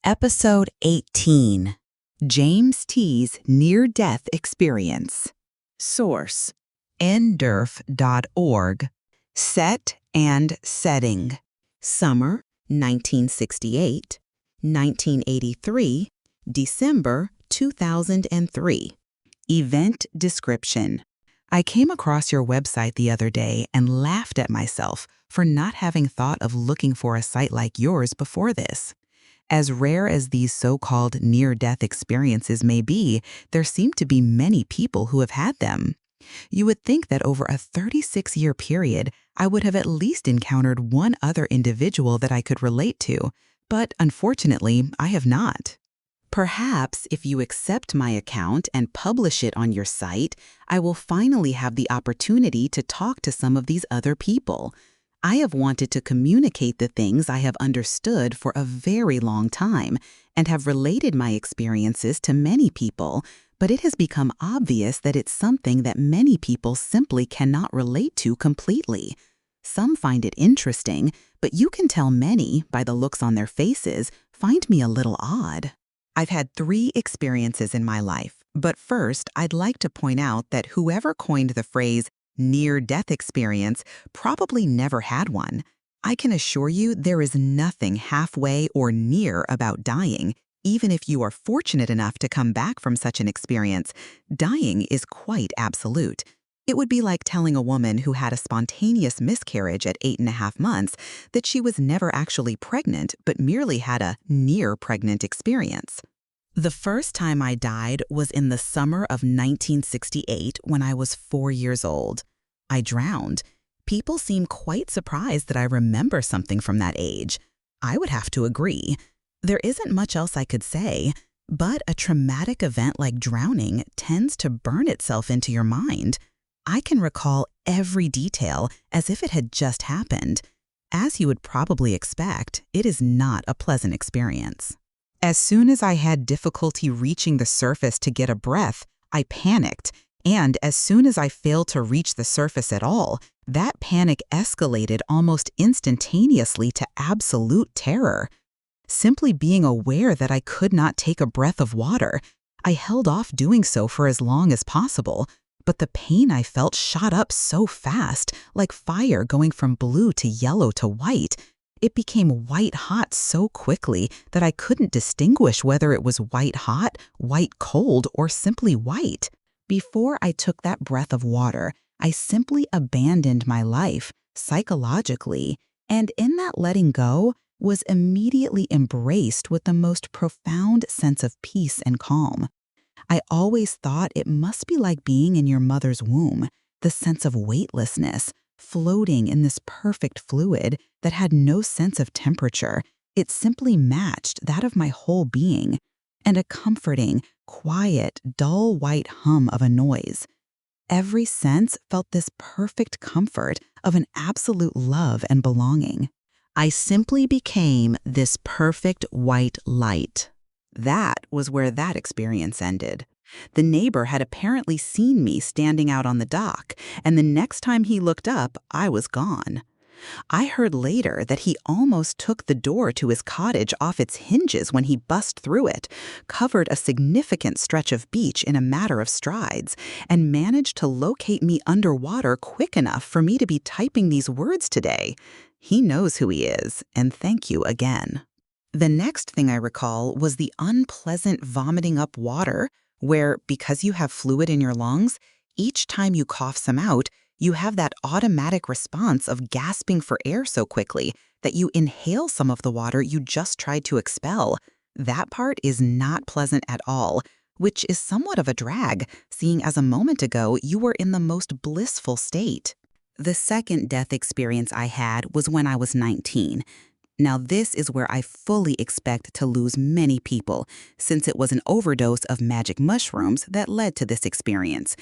Episode 18, James T's Near-Death Experience. Source: nderf.org. Set and setting: Summer 1968, 1983, December 2003. Event description: I came across your website the other day and laughed at myself for not having thought of looking for a site like yours before this. As rare as these so-called near-death experiences may be, there seem to be many people who have had them. You would think that over a 36-year period, I would have at least encountered one other individual that I could relate to, but unfortunately, I have not. Perhaps if you accept my account and publish it on your site, I will finally have the opportunity to talk to some of these other people. I have wanted to communicate the things I have understood for a very long time and have related my experiences to many people, but it has become obvious that it's something that many people simply cannot relate to completely. Some find it interesting, but you can tell many, by the looks on their faces, find me a little odd. I've had 3 experiences in my life, but first I'd like to point out that whoever coined the phrase near-death experience probably never had one. I can assure you there is nothing halfway or near about dying, even if you are fortunate enough to come back from such an experience. Dying is quite absolute. It would be like telling a woman who had a spontaneous miscarriage at 8.5 months that she was never actually pregnant but merely had a near-pregnant experience. The first time I died was in the summer of 1968 when I was 4 years old. I drowned. People seem quite surprised that I remember something from that age. I would have to agree. There isn't much else I could say, but a traumatic event like drowning tends to burn itself into your mind. I can recall every detail as if it had just happened. As you would probably expect, it is not a pleasant experience. As soon as I had difficulty reaching the surface to get a breath, I panicked, and as soon as I failed to reach the surface at all, that panic escalated almost instantaneously to absolute terror. Simply being aware that I could not take a breath of water, I held off doing so for as long as possible, but the pain I felt shot up so fast, like fire going from blue to yellow to white. It became white-hot so quickly that I couldn't distinguish whether it was white-hot, white-cold, or simply white. Before I took that breath of water, I simply abandoned my life, psychologically, and in that letting go, was immediately embraced with the most profound sense of peace and calm. I always thought it must be like being in your mother's womb, the sense of weightlessness, floating in this perfect fluid that had no sense of temperature. It simply matched that of my whole being, and a comforting, quiet, dull white hum of a noise. Every sense felt this perfect comfort of an absolute love and belonging. I simply became this perfect white light. That was where that experience ended. The neighbor had apparently seen me standing out on the dock, and the next time he looked up, I was gone. I heard later that he almost took the door to his cottage off its hinges when he bust through it, covered a significant stretch of beach in a matter of strides, and managed to locate me underwater quick enough for me to be typing these words today. He knows who he is, and thank you again. The next thing I recall was the unpleasant vomiting up water, where, because you have fluid in your lungs, each time you cough some out, you have that automatic response of gasping for air so quickly that you inhale some of the water you just tried to expel. That part is not pleasant at all, which is somewhat of a drag, seeing as a moment ago you were in the most blissful state. The second death experience I had was when I was 19. Now this is where I fully expect to lose many people, since it was an overdose of magic mushrooms that led to this experience.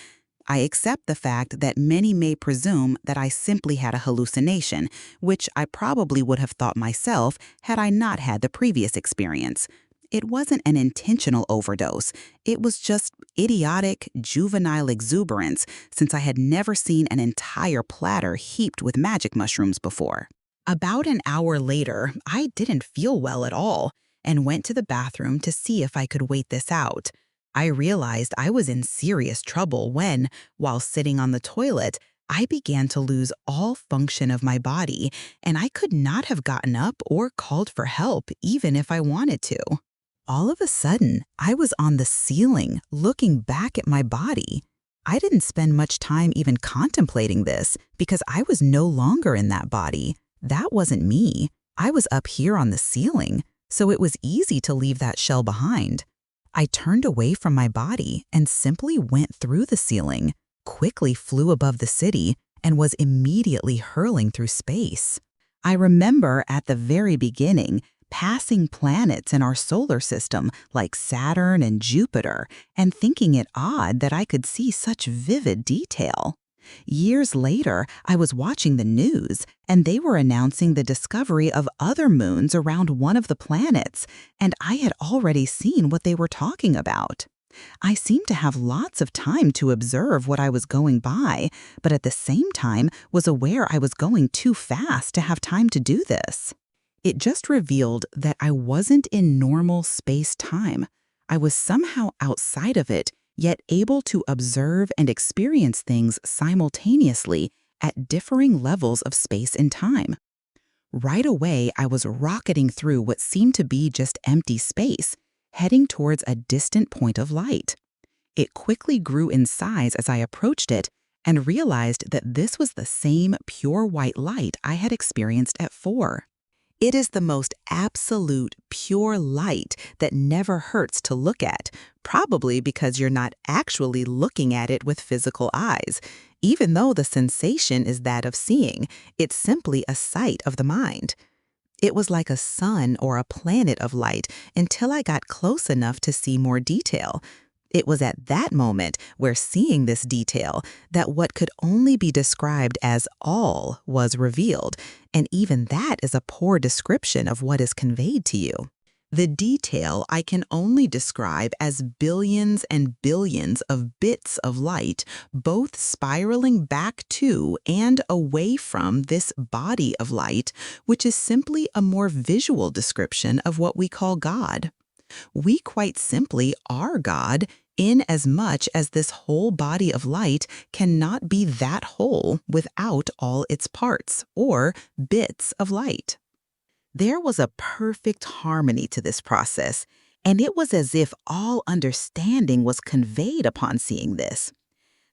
I accept the fact that many may presume that I simply had a hallucination, which I probably would have thought myself had I not had the previous experience. It wasn't an intentional overdose. It was just idiotic, juvenile exuberance, since I had never seen an entire platter heaped with magic mushrooms before. About an hour later, I didn't feel well at all, and went to the bathroom to see if I could wait this out. I realized I was in serious trouble when, while sitting on the toilet, I began to lose all function of my body, and I could not have gotten up or called for help even if I wanted to. All of a sudden, I was on the ceiling, looking back at my body. I didn't spend much time even contemplating this because I was no longer in that body. That wasn't me. I was up here on the ceiling, so it was easy to leave that shell behind. I turned away from my body and simply went through the ceiling, quickly flew above the city, and was immediately hurling through space. I remember at the very beginning passing planets in our solar system like Saturn and Jupiter and thinking it odd that I could see such vivid detail. Years later, I was watching the news, and they were announcing the discovery of other moons around one of the planets, and I had already seen what they were talking about. I seemed to have lots of time to observe what I was going by, but at the same time was aware I was going too fast to have time to do this. It just revealed that I wasn't in normal space-time. I was somehow outside of it, yet able to observe and experience things simultaneously at differing levels of space and time. Right away, I was rocketing through what seemed to be just empty space, heading towards a distant point of light. It quickly grew in size as I approached it and realized that this was the same pure white light I had experienced at 4. It is the most absolute, pure light that never hurts to look at, probably because you're not actually looking at it with physical eyes. Even though the sensation is that of seeing, it's simply a sight of the mind. It was like a sun or a planet of light until I got close enough to see more detail. It was at that moment where seeing this detail that what could only be described as all was revealed, and even that is a poor description of what is conveyed to you. The detail I can only describe as billions and billions of bits of light, both spiraling back to and away from this body of light, which is simply a more visual description of what we call God. We quite simply are God in as much as this whole body of light cannot be that whole without all its parts, or bits of light. There was a perfect harmony to this process, and it was as if all understanding was conveyed upon seeing this.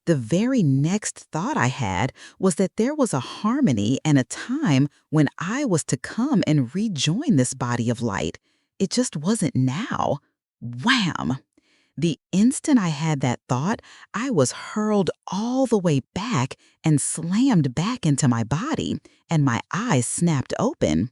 The very next thought I had was that there was a harmony and a time when I was to come and rejoin this body of light. It just wasn't now. Wham! The instant I had that thought, I was hurled all the way back and slammed back into my body, and my eyes snapped open.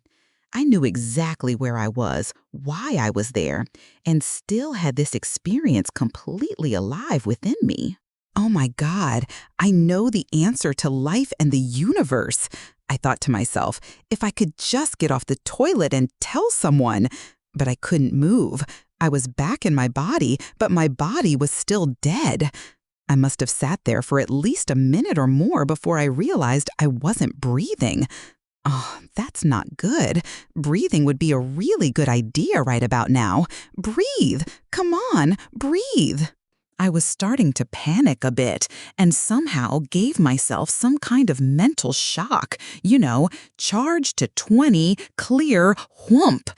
I knew exactly where I was, why I was there, and still had this experience completely alive within me. Oh my God, I know the answer to life and the universe. I thought to myself, if I could just get off the toilet and tell someone. But I couldn't move. I was back in my body, but my body was still dead. I must have sat there for at least a minute or more before I realized I wasn't breathing. Oh, that's not good. Breathing would be a really good idea right about now. Breathe. Come on, breathe. I was starting to panic a bit and somehow gave myself some kind of mental shock. Charge to 20, clear, whoomp.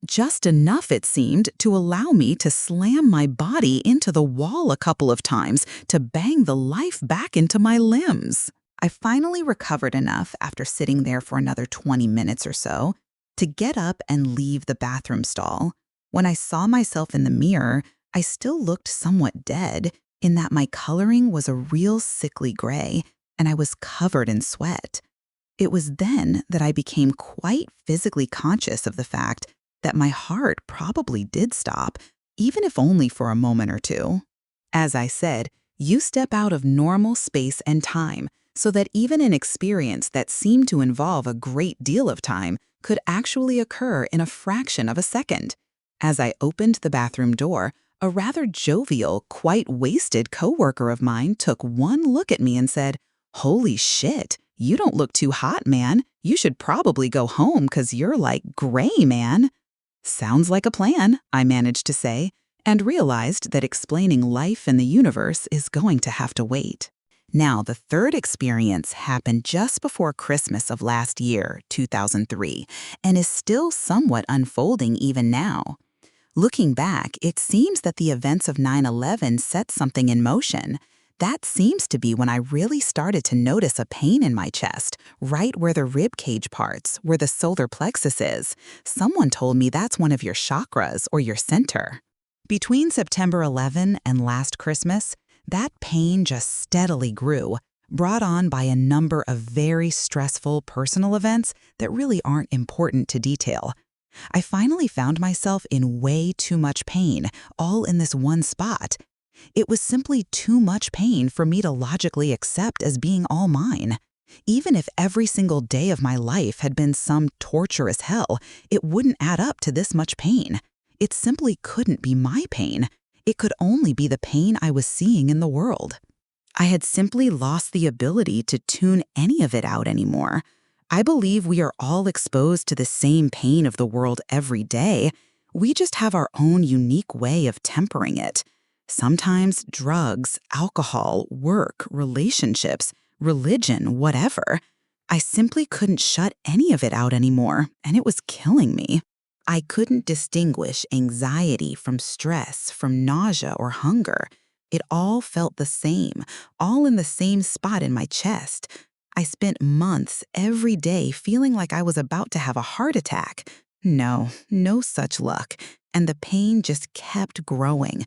Just enough, it seemed, to allow me to slam my body into the wall a couple of times to bang the life back into my limbs. I finally recovered enough after sitting there for another 20 minutes or so to get up and leave the bathroom stall. When I saw myself in the mirror, I still looked somewhat dead in that my coloring was a real sickly gray and I was covered in sweat. It was then that I became quite physically conscious of the fact that my heart probably did stop, even if only for a moment or two. As I said, you step out of normal space and time so that even an experience that seemed to involve a great deal of time could actually occur in a fraction of a second. As I opened the bathroom door, a rather jovial, quite wasted coworker of mine took one look at me and said, "Holy shit, you don't look too hot, man. You should probably go home 'cause you're like gray, man." Sounds like a plan, I managed to say, and realized that explaining life and the universe is going to have to wait. Now, the third experience happened just before Christmas of last year, 2003, and is still somewhat unfolding even now. Looking back, it seems that the events of 9/11 set something in motion. That seems to be when I really started to notice a pain in my chest, right where the rib cage parts, where the solar plexus is. Someone told me that's one of your chakras or your center. Between September 11 and last Christmas, that pain just steadily grew, brought on by a number of very stressful personal events that really aren't important to detail. I finally found myself in way too much pain, all in this one spot. It was simply too much pain for me to logically accept as being all mine. Even if every single day of my life had been some torturous hell, it wouldn't add up to this much pain. It simply couldn't be my pain. It could only be the pain I was seeing in the world. I had simply lost the ability to tune any of it out anymore. I believe we are all exposed to the same pain of the world every day. We just have our own unique way of tempering it. Sometimes drugs, alcohol, work, relationships, religion, whatever. I simply couldn't shut any of it out anymore, and it was killing me. I couldn't distinguish anxiety from stress, from nausea or hunger. It all felt the same, all in the same spot in my chest. I spent months every day feeling like I was about to have a heart attack. No such luck. And the pain just kept growing.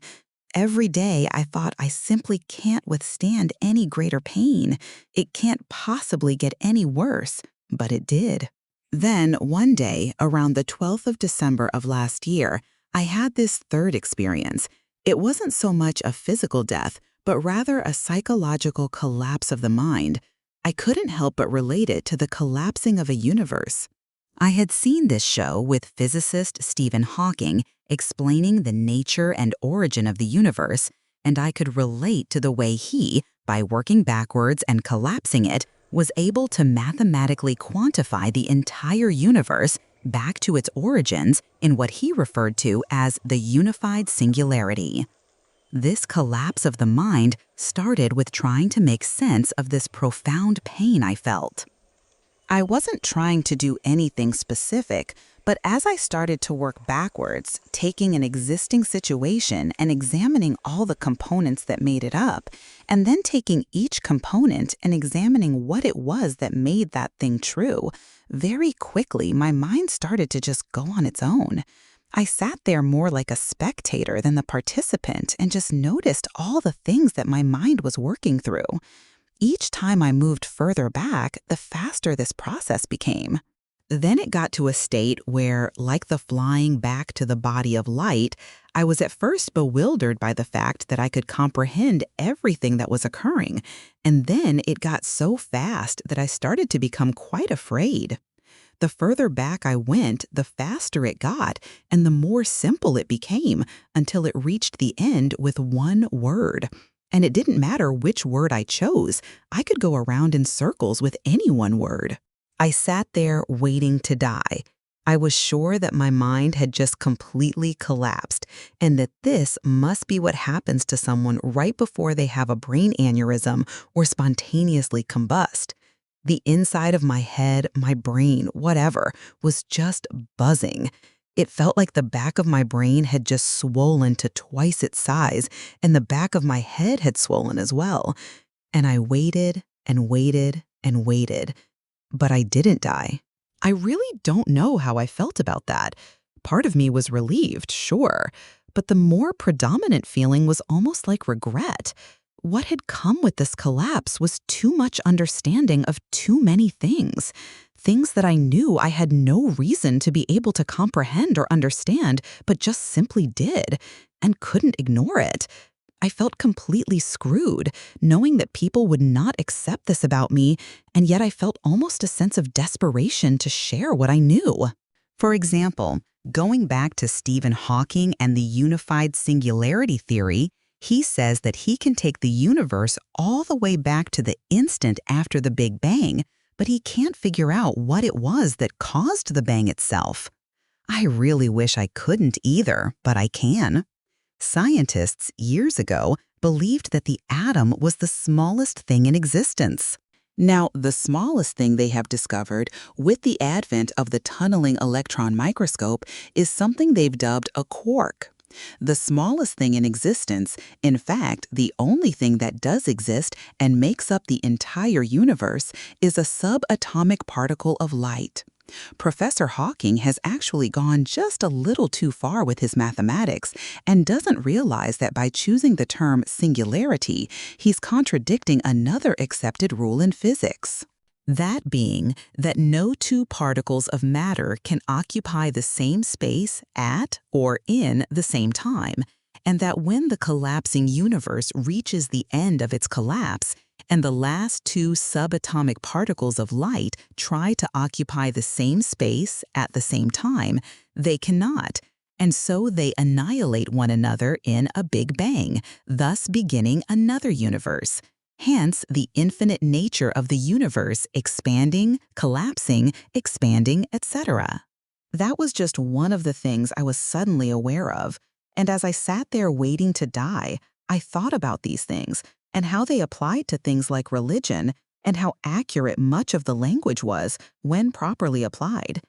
Every day I thought I simply can't withstand any greater pain. It can't possibly get any worse, but it did. Then, one day, around the 12th of December of last year, I had this third experience. It wasn't so much a physical death, but rather a psychological collapse of the mind. I couldn't help but relate it to the collapsing of a universe. I had seen this show with physicist Stephen Hawking explaining the nature and origin of the universe, and I could relate to the way he, by working backwards and collapsing it, was able to mathematically quantify the entire universe back to its origins in what he referred to as the unified singularity. This collapse of the mind started with trying to make sense of this profound pain I felt. I wasn't trying to do anything specific, but as I started to work backwards, taking an existing situation and examining all the components that made it up, and then taking each component and examining what it was that made that thing true, very quickly my mind started to just go on its own. I sat there more like a spectator than the participant and just noticed all the things that my mind was working through. Each time I moved further back, the faster this process became. Then it got to a state where, like the flying back to the body of light, I was at first bewildered by the fact that I could comprehend everything that was occurring, and then it got so fast that I started to become quite afraid. The further back I went, the faster it got, and the more simple it became, until it reached the end with one word. And it didn't matter which word I chose. I could go around in circles with any one word. I sat there waiting to die. I was sure that my mind had just completely collapsed, and that this must be what happens to someone right before they have a brain aneurysm or spontaneously combust. The inside of my head, my brain, whatever, was just buzzing. It felt like the back of my brain had just swollen to twice its size, and the back of my head had swollen as well. And I waited and waited and waited. But I didn't die. I really don't know how I felt about that. Part of me was relieved, sure, but the more predominant feeling was almost like regret. What had come with this collapse was too much understanding of too many things. Things that I knew I had no reason to be able to comprehend or understand, but just simply did, and couldn't ignore it. I felt completely screwed, knowing that people would not accept this about me, and yet I felt almost a sense of desperation to share what I knew. For example, going back to Stephen Hawking and the unified singularity theory, he says that he can take the universe all the way back to the instant after the Big Bang, but he can't figure out what it was that caused the bang itself. I really wish I couldn't either, but I can. Scientists years ago believed that the atom was the smallest thing in existence. Now, the smallest thing they have discovered with the advent of the tunneling electron microscope is something they've dubbed a quark. The smallest thing in existence, in fact, the only thing that does exist and makes up the entire universe, is a subatomic particle of light. Professor Hawking has actually gone just a little too far with his mathematics and doesn't realize that by choosing the term singularity, he's contradicting another accepted rule in physics. That being that no two particles of matter can occupy the same space at or in the same time, and that when the collapsing universe reaches the end of its collapse, and the last two subatomic particles of light try to occupy the same space at the same time, they cannot, and so they annihilate one another in a Big Bang, thus beginning another universe. Hence, the infinite nature of the universe expanding, collapsing, expanding, etc. That was just one of the things I was suddenly aware of, and as I sat there waiting to die, I thought about these things and how they applied to things like religion and how accurate much of the language was when properly applied.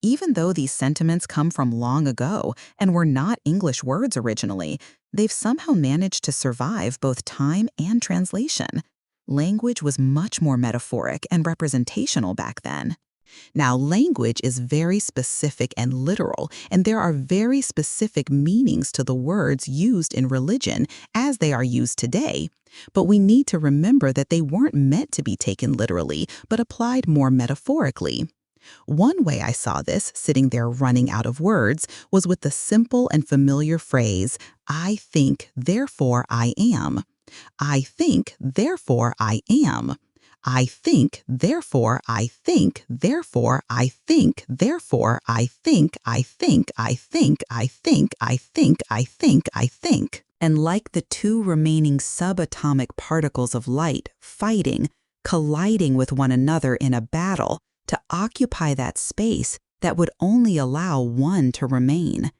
Even though these sentiments come from long ago and were not English words originally, they've somehow managed to survive both time and translation. Language was much more metaphoric and representational back then. Now, language is very specific and literal, and there are very specific meanings to the words used in religion as they are used today. But we need to remember that they weren't meant to be taken literally, but applied more metaphorically. One way I saw this, sitting there running out of words, was with the simple and familiar phrase, I think, therefore I am. I think, therefore I am. I think, therefore I think, therefore I think, therefore I think, I think, I think, I think, I think, I think, I think. And like the two remaining subatomic particles of light fighting, colliding with one another in a battle to occupy that space that would only allow one to remain.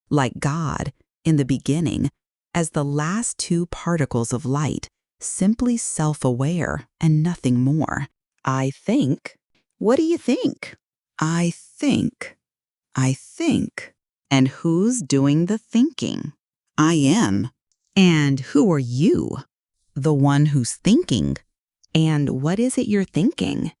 Like God, in the beginning, as the last two particles of light, simply self-aware and nothing more. I think. What do you think? I think. I think. And who's doing the thinking? I am. And who are you? The one who's thinking. And what is it you're thinking?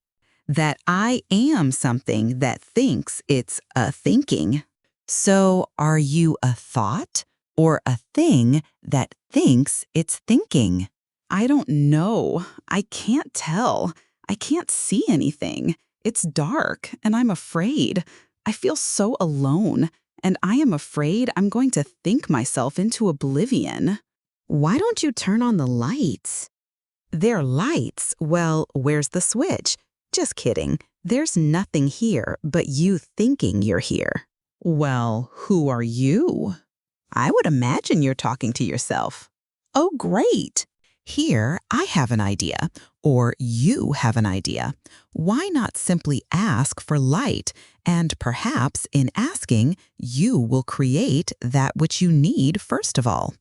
That I am something that thinks it's a thinking. So are you a thought or a thing that thinks it's thinking? I don't know. I can't tell. I can't see anything. It's dark, and I'm afraid. I feel so alone, and I am afraid I'm going to think myself into oblivion. Why don't you turn on the lights? They're lights. Well, where's the switch? Just kidding. There's nothing here but you thinking you're here. Well, who are you? I would imagine you're talking to yourself. Oh, great. Here, I have an idea, or you have an idea. Why not simply ask for light, and perhaps in asking, you will create that which you need first of all.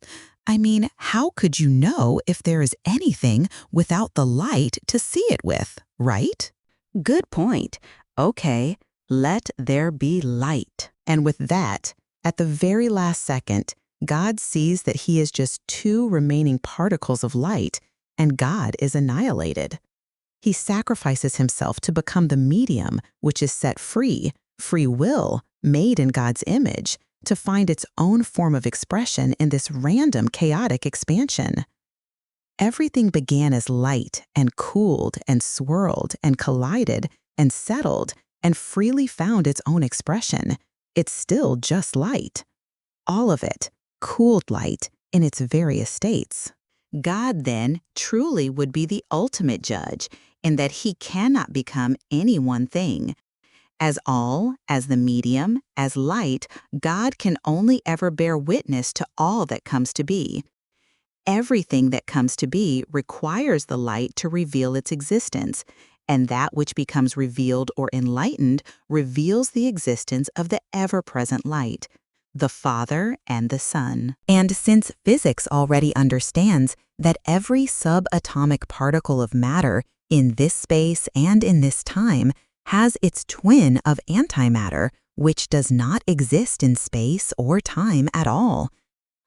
I mean, how could you know if there is anything without the light to see it with, right? Good point. Okay, let there be light. And with that, at the very last second, God sees that he is just two remaining particles of light, and God is annihilated. He sacrifices himself to become the medium, which is set free, free will, made in God's image, to find its own form of expression in this random, chaotic expansion. Everything began as light and cooled and swirled and collided and settled and freely found its own expression. It's still just light. All of it, cooled light in its various states. God then truly would be the ultimate judge in that he cannot become any one thing. As all, as the medium, as light, God can only ever bear witness to all that comes to be. Everything that comes to be requires the light to reveal its existence, and that which becomes revealed or enlightened reveals the existence of the ever-present light, the Father and the Son. And since physics already understands that every subatomic particle of matter in this space and in this time has its twin of antimatter, which does not exist in space or time at all.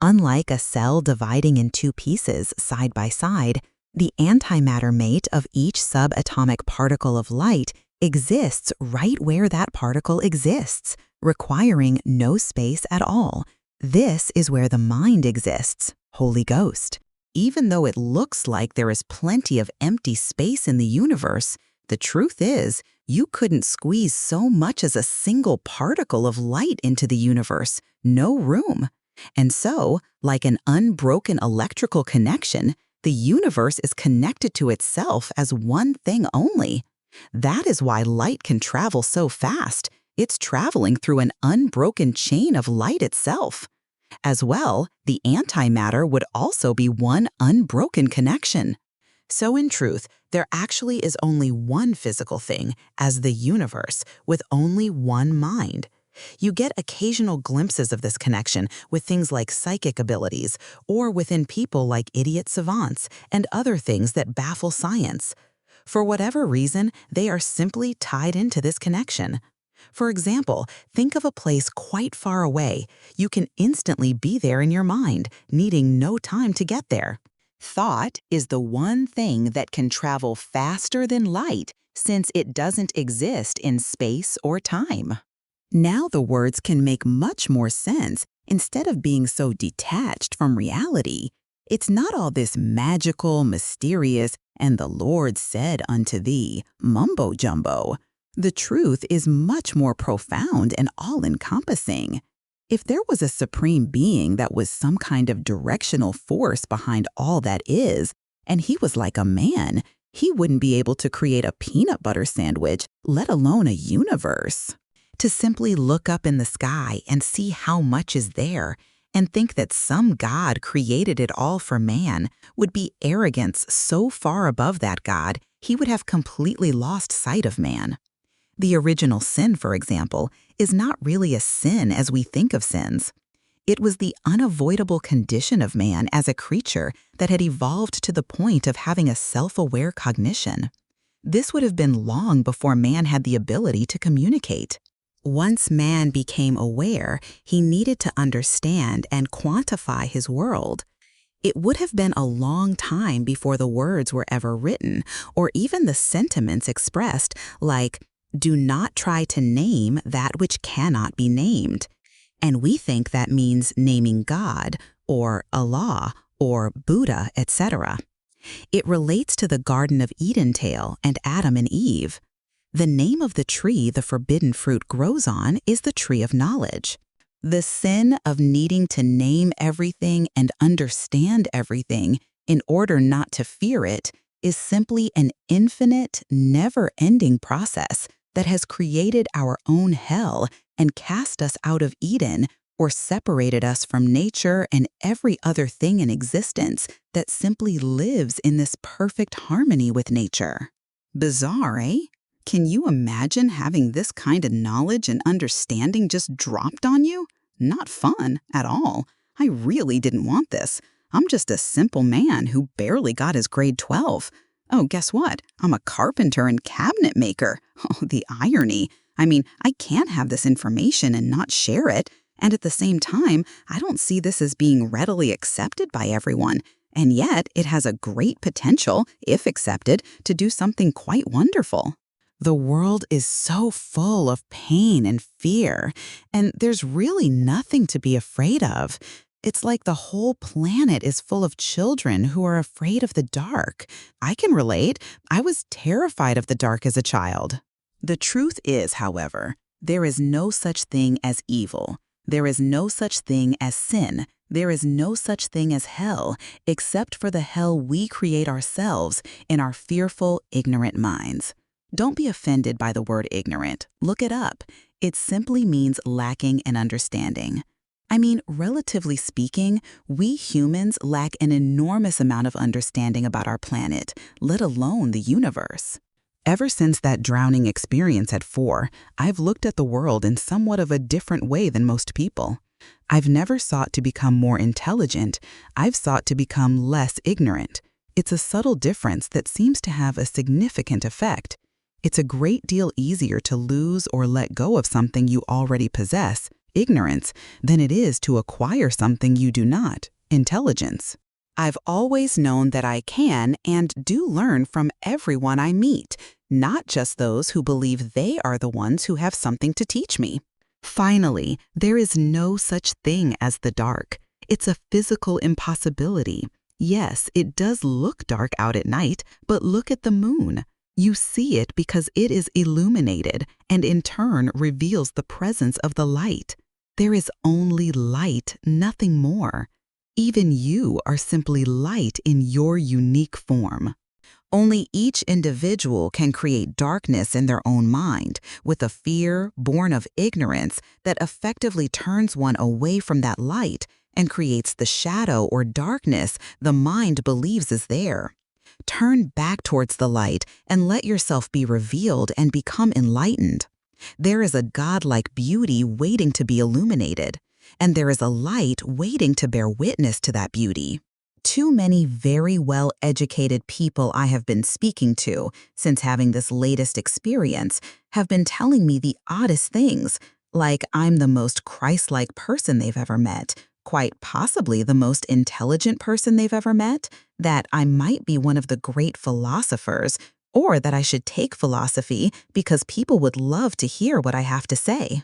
Unlike a cell dividing in two pieces side by side, the antimatter mate of each subatomic particle of light exists right where that particle exists, requiring no space at all. This is where the mind exists, Holy Ghost. Even though it looks like there is plenty of empty space in the universe, the truth is, you couldn't squeeze so much as a single particle of light into the universe, no room. And so, like an unbroken electrical connection, the universe is connected to itself as one thing only. That is why light can travel so fast. It's traveling through an unbroken chain of light itself. As well, the antimatter would also be one unbroken connection. So in truth, there actually is only one physical thing, as the universe, with only one mind. You get occasional glimpses of this connection with things like psychic abilities, or within people like idiot savants and other things that baffle science. For whatever reason, they are simply tied into this connection. For example, think of a place quite far away. You can instantly be there in your mind, needing no time to get there. Thought is the one thing that can travel faster than light since it doesn't exist in space or time. Now the words can make much more sense instead of being so detached from reality. It's not all this magical, mysterious, and the Lord said unto thee, mumbo-jumbo. The truth is much more profound and all-encompassing. If there was a supreme being that was some kind of directional force behind all that is, and he was like a man, he wouldn't be able to create a peanut butter sandwich, let alone a universe. To simply look up in the sky and see how much is there, and think that some God created it all for man, would be arrogance so far above that God, he would have completely lost sight of man. The original sin, for example, is not really a sin as we think of sins. It was the unavoidable condition of man as a creature that had evolved to the point of having a self-aware cognition. This would have been long before man had the ability to communicate. Once man became aware, he needed to understand and quantify his world. It would have been a long time before the words were ever written, or even the sentiments expressed, like, "Do not try to name that which cannot be named." And we think that means naming God, or Allah, or Buddha, etc. It relates to the Garden of Eden tale and Adam and Eve. The name of the tree the forbidden fruit grows on is the tree of knowledge. The sin of needing to name everything and understand everything in order not to fear it is simply an infinite, never-ending process that has created our own hell and cast us out of Eden or separated us from nature and every other thing in existence that simply lives in this perfect harmony with nature. Bizarre, eh? Can you imagine having this kind of knowledge and understanding just dropped on you? Not fun at all. I really didn't want this. I'm just a simple man who barely got his grade 12. Oh, guess what? I'm a carpenter and cabinet maker. Oh, the irony. I mean, I can't have this information and not share it. And at the same time, I don't see this as being readily accepted by everyone. And yet, it has a great potential, if accepted, to do something quite wonderful. The world is so full of pain and fear, and there's really nothing to be afraid of. It's like the whole planet is full of children who are afraid of the dark. I can relate. I was terrified of the dark as a child. The truth is, however, there is no such thing as evil. There is no such thing as sin. There is no such thing as hell, except for the hell we create ourselves in our fearful, ignorant minds. Don't be offended by the word ignorant. Look it up. It simply means lacking an understanding. I mean, relatively speaking, we humans lack an enormous amount of understanding about our planet, let alone the universe. Ever since that drowning experience at 4, I've looked at the world in somewhat of a different way than most people. I've never sought to become more intelligent. I've sought to become less ignorant. It's a subtle difference that seems to have a significant effect. It's a great deal easier to lose or let go of something you already possess, ignorance, than it is to acquire something you do not, intelligence. I've always known that I can and do learn from everyone I meet, not just those who believe they are the ones who have something to teach me. Finally, there is no such thing as the dark. It's a physical impossibility. Yes, it does look dark out at night, but look at the moon. You see it because it is illuminated and in turn reveals the presence of the light. There is only light, nothing more. Even you are simply light in your unique form. Only each individual can create darkness in their own mind, with a fear born of ignorance that effectively turns one away from that light and creates the shadow or darkness the mind believes is there. Turn back towards the light and let yourself be revealed and become enlightened. There is a godlike beauty waiting to be illuminated, and there is a light waiting to bear witness to that beauty. Too many very well-educated people I have been speaking to since having this latest experience have been telling me the oddest things, like I'm the most Christ-like person they've ever met, quite possibly the most intelligent person they've ever met, that I might be one of the great philosophers, or that I should take philosophy because people would love to hear what I have to say.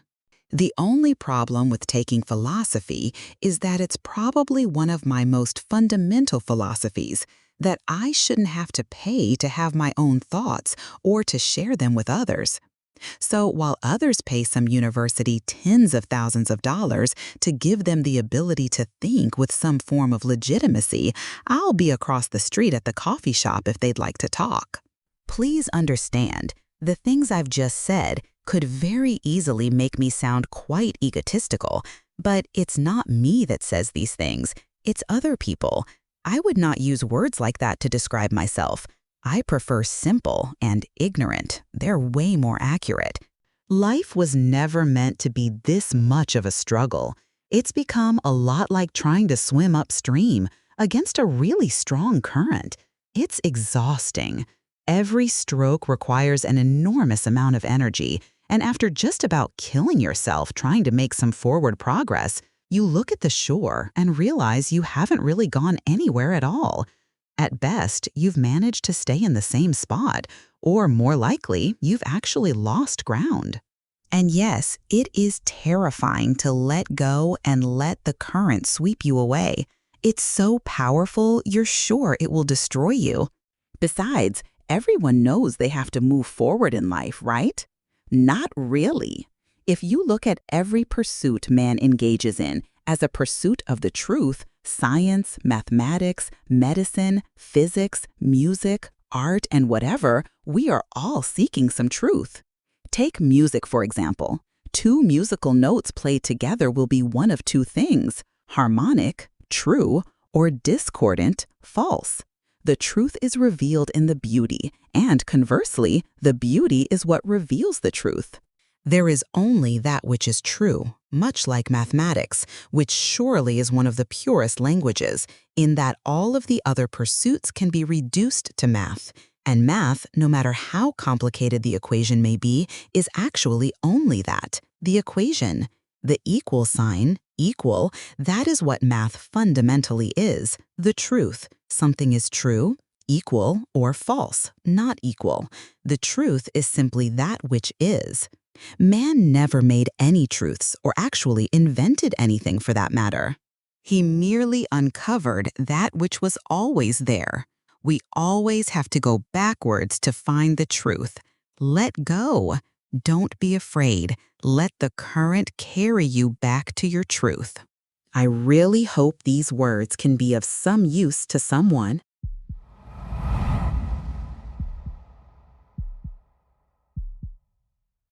The only problem with taking philosophy is that it's probably one of my most fundamental philosophies, that I shouldn't have to pay to have my own thoughts or to share them with others. So while others pay some university tens of thousands of dollars to give them the ability to think with some form of legitimacy, I'll be across the street at the coffee shop if they'd like to talk. Please understand, the things I've just said could very easily make me sound quite egotistical, but it's not me that says these things, it's other people. I would not use words like that to describe myself. I prefer simple and ignorant. They're way more accurate. Life was never meant to be this much of a struggle. It's become a lot like trying to swim upstream against a really strong current. It's exhausting. Every stroke requires an enormous amount of energy, and after just about killing yourself trying to make some forward progress, you look at the shore and realize you haven't really gone anywhere at all. At best, you've managed to stay in the same spot, or more likely, you've actually lost ground. And yes, it is terrifying to let go and let the current sweep you away. It's so powerful, you're sure it will destroy you. Besides, everyone knows they have to move forward in life, right? Not really. If you look at every pursuit man engages in as a pursuit of the truth, science, mathematics, medicine, physics, music, art, and whatever, we are all seeking some truth. Take music, for example. 2 musical notes played together will be one of 2 things: harmonic, true, or discordant, false. The truth is revealed in the beauty, and conversely, the beauty is what reveals the truth. There is only that which is true, much like mathematics, which surely is one of the purest languages, in that all of the other pursuits can be reduced to math. And math, no matter how complicated the equation may be, is actually only that, the equation. The equal sign, equal, that is what math fundamentally is, the truth. Something is true, equal, or false, not equal. The truth is simply that which is. Man never made any truths or actually invented anything for that matter. He merely uncovered that which was always there. We always have to go backwards to find the truth. Let go. Don't be afraid. Let the current carry you back to your truth. I really hope these words can be of some use to someone.